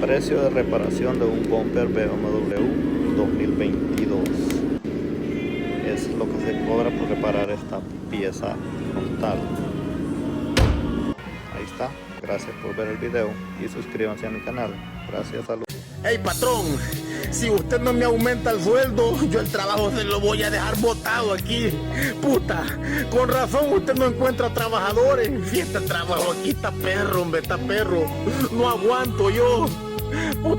Precio de reparación de un bumper BMW 2022. Es lo que se cobra por reparar esta pieza frontal. Ahí está. Gracias por ver el video y suscríbanse a mi canal. Gracias, salud. Hey patrón, si usted no me aumenta el sueldo, yo el trabajo se lo voy a dejar botado aquí. Puta, con razón usted no encuentra trabajadores. Si este trabajo aquí está perro, hombre, está perro. No aguanto yo. Puta.